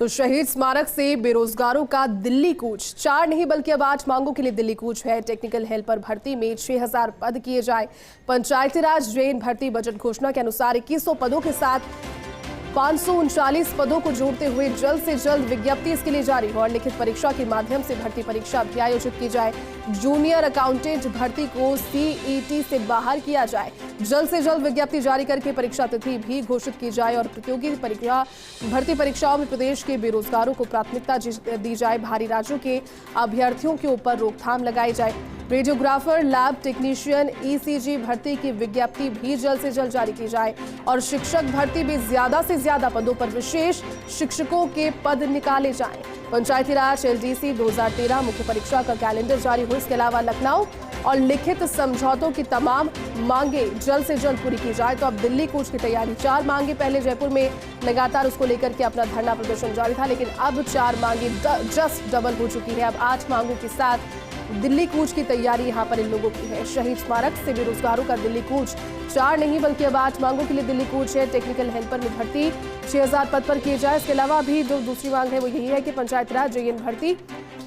तो शहीद स्मारक से बेरोजगारों का दिल्ली कूच, 4 नहीं बल्कि अब 8 मांगों के लिए दिल्ली कूच है। टेक्निकल हेल्पर भर्ती में 6000 पद किए जाए। पंचायती राज जेएन भर्ती बजट घोषणा के अनुसार 2100 पदों के साथ 539 पदों को जोड़ते हुए जल्द से जल्द विज्ञप्ति इसके लिए जारी हो और लिखित परीक्षा के माध्यम से भर्ती परीक्षा भी आयोजित की जाए। जूनियर अकाउंटेंट भर्ती को सीईटी से बाहर किया जाए। जल्द से जल्द विज्ञप्ति जारी करके परीक्षा तिथि भी घोषित की जाए और प्रतियोगी भर्ती परीक्षाओं में प्रदेश के बेरोजगारों को प्राथमिकता दी जाए। बाहरी राज्यों के अभ्यर्थियों के ऊपर रोकथाम लगाई जाए। रेडियोग्राफर, लैब टेक्नीशियन, ईसीजी भर्ती की विज्ञप्ति भी जल्द से जल्द जारी की जाए और शिक्षक भर्ती में ज्यादा से ज्यादा पदों पर विशेष शिक्षकों के पद निकाले जाएं। पंचायती राज एलडीसी 2013 मुख्य परीक्षा का कैलेंडर जारी हो। इसके अलावा लखनऊ और लिखित समझौतों की तमाम मांगे जल्द से जल्द पूरी की जाए। तो अब दिल्ली कूच की तैयारी, 4 मांगे पहले जयपुर में लगातार उसको लेकर के अपना धरना प्रदर्शन जारी था, लेकिन अब 4 मांगे जस्ट डबल हो चुकी है। अब 8 मांगों के साथ दिल्ली कूच की तैयारी यहाँ पर इन लोगों की है। शहीद स्मारक से बेरोजगारों का दिल्ली कूच, 4 नहीं बल्कि अब 8 मांगों के लिए दिल्ली कूच है। टेक्निकल हेल्पर में भर्ती 6000 पद पर किए जाए। इसके अलावा भी जो दूसरी मांग है वो यही है कि पंचायत राज जेएन भर्ती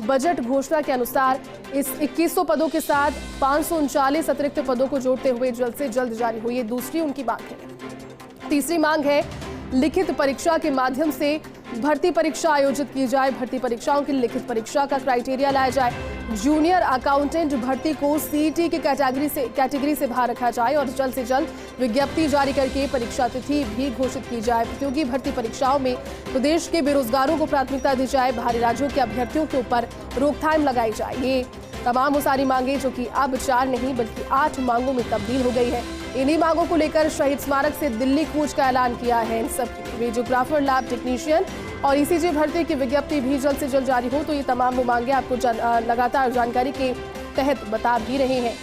बजट घोषणा के अनुसार इस 2100 पदों के साथ 539 अतिरिक्त पदों को जोड़ते हुए जल्द से जल्द जारी हो। ये दूसरी उनकी मांग है। तीसरी मांग है लिखित परीक्षा के माध्यम से भर्ती परीक्षा आयोजित की जाए। भर्ती परीक्षाओं की लिखित परीक्षा का क्राइटेरिया लाया जाए। जूनियर अकाउंटेंट भर्ती को सीईटी की कैटेगरी से बाहर रखा जाए और जल्द से जल्द विज्ञप्ति जारी करके परीक्षा तिथि भी घोषित की जाए। प्रतियोगी भर्ती परीक्षाओं में प्रदेश के बेरोजगारों को प्राथमिकता दी जाए। बाहरी राज्यों के अभ्यर्थियों के ऊपर रोकथाम लगाई जाए। ये तमाम वो सारी मांगे जो कि अब 4 नहीं बल्कि 8 मांगों में तब्दील हो गई है। इन्हीं मांगों को लेकर शहीद स्मारक से दिल्ली कूच का ऐलान किया है। इन सब रेडियोग्राफर, लैब टेक्नीशियन और ईसीजी भर्ती की विज्ञप्ति भी जल्द से जल्द जारी हो। तो ये तमाम वो मांगे आपको लगातार जानकारी के तहत बता भी रहे हैं।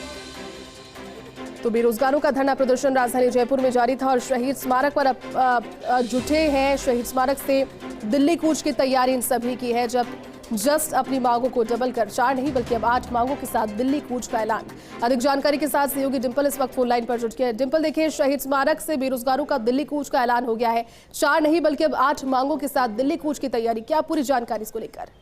तो बेरोजगारों का धरना प्रदर्शन राजधानी जयपुर में जारी था और शहीद स्मारक पर अब जुटे हैं। शहीद स्मारक से दिल्ली कूच की तैयारी इन सभी की है। जब जस्ट अपनी मांगों को डबल कर 4 नहीं बल्कि अब 8 मांगों के साथ दिल्ली कूच का ऐलान। अधिक जानकारी के साथ सहयोगी डिंपल इस वक्त फोन लाइन पर जुट गए हैं। डिंपल, देखिए, शहीद स्मारक से बेरोजगारों का दिल्ली कूच का ऐलान हो गया है। 4 नहीं बल्कि अब 8 मांगों के साथ दिल्ली कूच की तैयारी, क्या पूरी जानकारी इसको लेकर?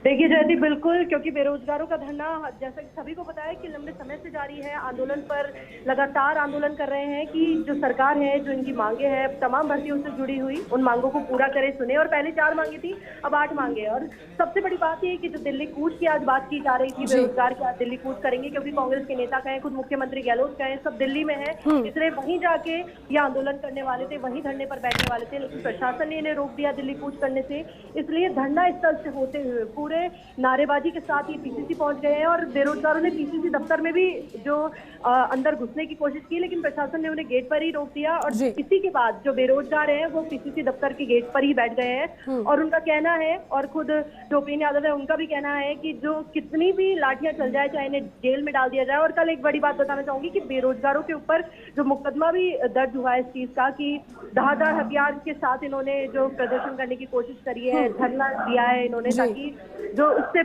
देखिए जयती, बिल्कुल, क्योंकि बेरोजगारों का धरना जैसा कि सभी को पता है कि लंबे समय से जारी है। आंदोलन पर लगातार आंदोलन कर रहे हैं कि जो सरकार है, जो इनकी मांगे हैं, तमाम भर्तियों से जुड़ी हुई उन मांगों को पूरा करे, सुने। और पहले 4 मांगे थी, अब 8 मांगे। और सबसे बड़ी बात ये कि जो दिल्ली कूच की आज बात की जा रही थी, बेरोजगार की आज दिल्ली कूच करेंगे, क्योंकि कांग्रेस के नेता कहें, खुद मुख्यमंत्री गहलोत कहें, सब दिल्ली में है। इसलिए वहीं जाके ये आंदोलन करने वाले थे, वहीं धरने पर बैठने वाले थे, लेकिन प्रशासन ने इन्हें रोक दिया दिल्ली कूच करने से। इसलिए धरना स्थल से होते हुए पूरे नारेबाजी के साथ ये पीसीसी पहुंच गए हैं और बेरोजगारों ने पीसीसी दफ्तर में भी जो अंदर घुसने की कोशिश की, लेकिन प्रशासन ने उन्हें गेट पर ही रोक दिया। और इसी के बाद जो बेरोजगार हैं वो पीसीसी दफ्तर के गेट पर ही बैठ गए हैं। और उनका कहना है, और खुद जो ओपिनियन यादव है उनका भी कहना है, कि जो कितनी भी लाठियां चल जाए, चाहे इन्हें जेल में डाल दिया जाए। और कल एक बड़ी बात बताना चाहूंगी कि बेरोजगारों के ऊपर जो मुकदमा भी दर्ज हुआ है इस चीज का, कि धारदार हथियार के साथ इन्होंने जो प्रदर्शन करने की कोशिश करी है, धरना दिया है इन्होंने, ताकि जो उससे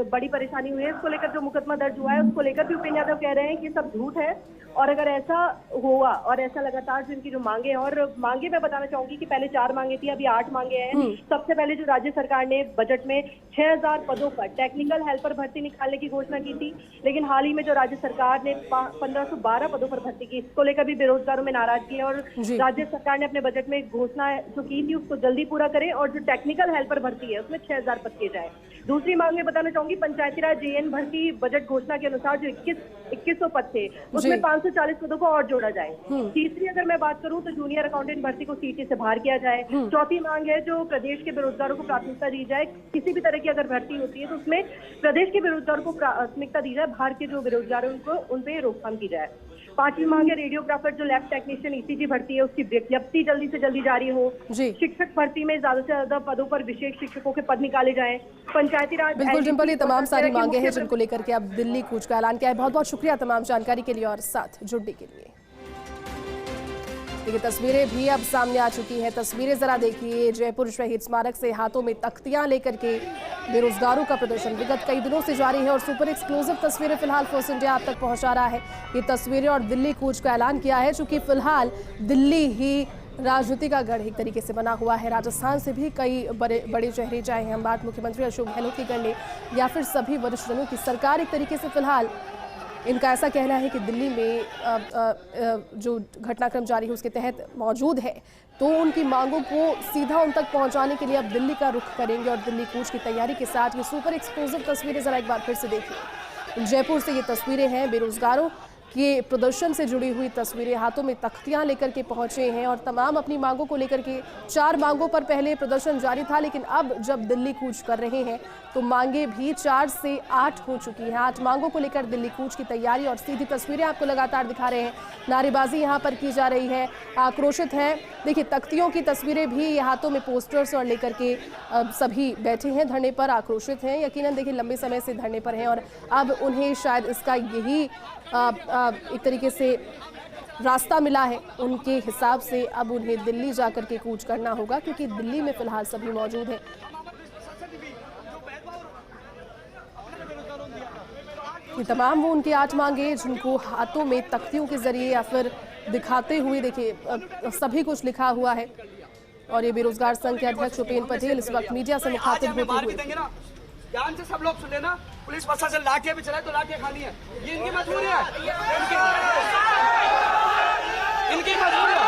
बड़ी परेशानी हुई है, इसको लेकर जो मुकदमा दर्ज हुआ है उसको लेकर भी उपेंद्र यादव कह रहे हैं कि सब झूठ है। और अगर ऐसा हुआ और ऐसा लगातार जो इनकी जो मांगे हैं, और मांगे मैं बताना चाहूंगी कि पहले 4 मांगे थी, अभी 8 मांगे हैं। सबसे पहले जो राज्य सरकार ने बजट में 6000 पदों पर टेक्निकल हेल्पर भर्ती निकालने की घोषणा की थी, लेकिन हाल ही में जो राज्य सरकार ने 1512 पदों पर भर्ती की, इसको लेकर भी बेरोजगारों में नाराजगी है। और राज्य सरकार ने अपने बजट में घोषणा जो की थी उसको जल्दी पूरा करे और जो टेक्निकल हेल्पर भर्ती है उसमें 6000 पद किए जाए। दूसरी मांग में बताना चाहूंगी, पंचायती राज जेएन भर्ती बजट घोषणा के अनुसार जो 2100 पद थे उसमें 540 पदों को और जोड़ा जाए। तीसरी अगर मैं बात करूं तो जूनियर अकाउंटेंट भर्ती को सीईटी से बाहर किया जाए। चौथी मांग है जो प्रदेश के बेरोजगारों को प्राथमिकता दी जाए। किसी भी तरह की अगर भर्ती होती है तो उसमें प्रदेश के बेरोजगारों को प्राथमिकता दी जाए, बाहर के जो बेरोजगार हैं उनको उन पे रोकथाम की जाए। 5वीं मांग है रेडियोग्राफर जो लैब टेक्नीशियन ईसीजी भर्ती है उसकी विज्ञप्ति जल्दी से जल्दी जारी हो। शिक्षक भर्ती में ज्यादा से ज्यादा पदों पर विशेष शिक्षकों के पद निकाले जाएं। पंचायती राज, बिल्कुल डिंपल, ये तमाम सारी मांगे हैं जिनको लेकर के अब दिल्ली कूच का ऐलान किया है। बहुत बहुत शुक्रिया तमाम जानकारी के लिए और साथ जुड़ने के लिए। देखिए, तस्वीरें भी अब सामने आ चुकी हैं। तस्वीरें जरा देखिए, जयपुर शहीद स्मारक से हाथों में तख्तियां लेकर के बेरोजगारों का प्रदर्शन विगत कई दिनों से जारी है और सुपर एक्सक्लूसिव तस्वीरें फिलहाल फोर्स इंडिया आप तक पहुंचा रहा है। ये तस्वीरें और दिल्ली कूच का ऐलान किया है, चूंकि फिलहाल दिल्ली ही राजनीति का गढ़ एक तरीके से बना हुआ है। राजस्थान से भी कई बड़े चेहरे, चाहे हम बात मुख्यमंत्री अशोक गहलोत की कर ले या फिर सभी वरिष्ठ जनों की, सरकार एक तरीके से फिलहाल इनका ऐसा कहना है कि दिल्ली में जो घटनाक्रम जारी है उसके तहत मौजूद है, तो उनकी मांगों को सीधा उन तक पहुंचाने के लिए अब दिल्ली का रुख करेंगे और दिल्ली कूच की तैयारी के साथ ये सुपर एक्सक्लूसिव तस्वीरें जरा एक बार फिर से देखिए। जयपुर से ये तस्वीरें हैं, बेरोजगारों के प्रदर्शन से जुड़ी हुई तस्वीरें, हाथों में तख्तियां लेकर के पहुंचे हैं और तमाम अपनी मांगों को लेकर के 4 मांगों पर पहले प्रदर्शन जारी था, लेकिन अब जब दिल्ली कूच कर रहे हैं तो मांगे भी 4 से 8 हो चुकी हैं। 8 मांगों को लेकर दिल्ली कूच की तैयारी और सीधी तस्वीरें आपको लगातार दिखा रहे हैं। नारेबाजी यहाँ पर की जा रही है, आक्रोशित है। देखिए तख्तियों की तस्वीरें भी, ये हाथों में पोस्टर्स और लेकर के सभी बैठे हैं धरने पर, आक्रोशित हैं। यकीनन देखिए लंबे समय से धरने पर हैं और अब उन्हें शायद इसका यही एक तरीके से रास्ता मिला है। उनके हिसाब से अब उन्हें दिल्ली जाकर के कूच करना होगा, क्योंकि दिल्ली में फिलहाल सभी मौजूद हैं। ये तमाम वो उनके 8 मांगे जिनको हाथों में तख्तियों के जरिए या फिर दिखाते हुए, देखिए सभी कुछ लिखा हुआ है। और ये बेरोजगार संघ के अध्यक्ष उपेंद्र पटेल इस वक्त मीडिया से मुखातिब होते हुए, ध्यान से सब लोग सुन लेना, पुलिस प्रशासन लाठियां भी चलाए तो लाठियां खानी है, ये इनकी मजबूरी है, इनकी मजबूरी है।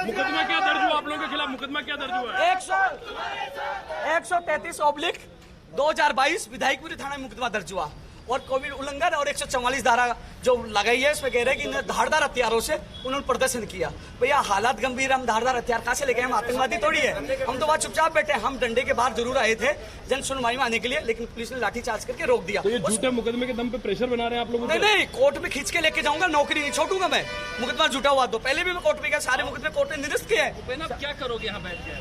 मुकदमा क्या दर्ज हुआ आप लोगों के खिलाफ? मुकदमा क्या दर्ज हुआ है? 133/2022 विधायकपुरी थाना में मुकदमा दर्ज हुआ और कोविड उल्लंघन और 144 धारा जो लगाई है इसमें कह रहे हैं कि इन्हें धारदार हथियारों से उन्होंने प्रदर्शन किया। भैया हालात गंभीर, हम धारदार हथियार कहां से लेके, हम आतंकवादी थोड़ी है, हम तो वहां चुपचाप बैठे। हम डंडे के बाहर जरूर आए थे जन सुनवाई में आने के लिए, लेकिन पुलिस ने लाठीचार्ज करके रोक दिया। तो ये झूठे मुकदमे के दम पे प्रेशर बना रहे हैं आप लोग? नहीं, कोर्ट में खींच के लेके जाऊंगा, नौकरी नहीं छोड़ूंगा मैं। मुकदमा झूठा हुआ तो पहले भी मैं कोर्ट में गया, सारे मुकदमे कोर्ट ने निरस्त किए हैं। क्या करोगे यहाँ बैठ के?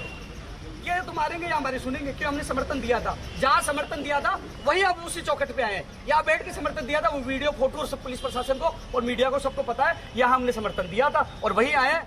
ये तो मारेंगे या हमारे सुनेंगे कि हमने समर्थन दिया था, जहाँ समर्थन दिया था वही अब उसी चौकट पे आए हैं। यहाँ बैठ के समर्थन दिया था, वो वीडियो फोटो और सब पुलिस प्रशासन को और मीडिया को सबको पता है, यहाँ हमने समर्थन दिया था और वही आए हैं।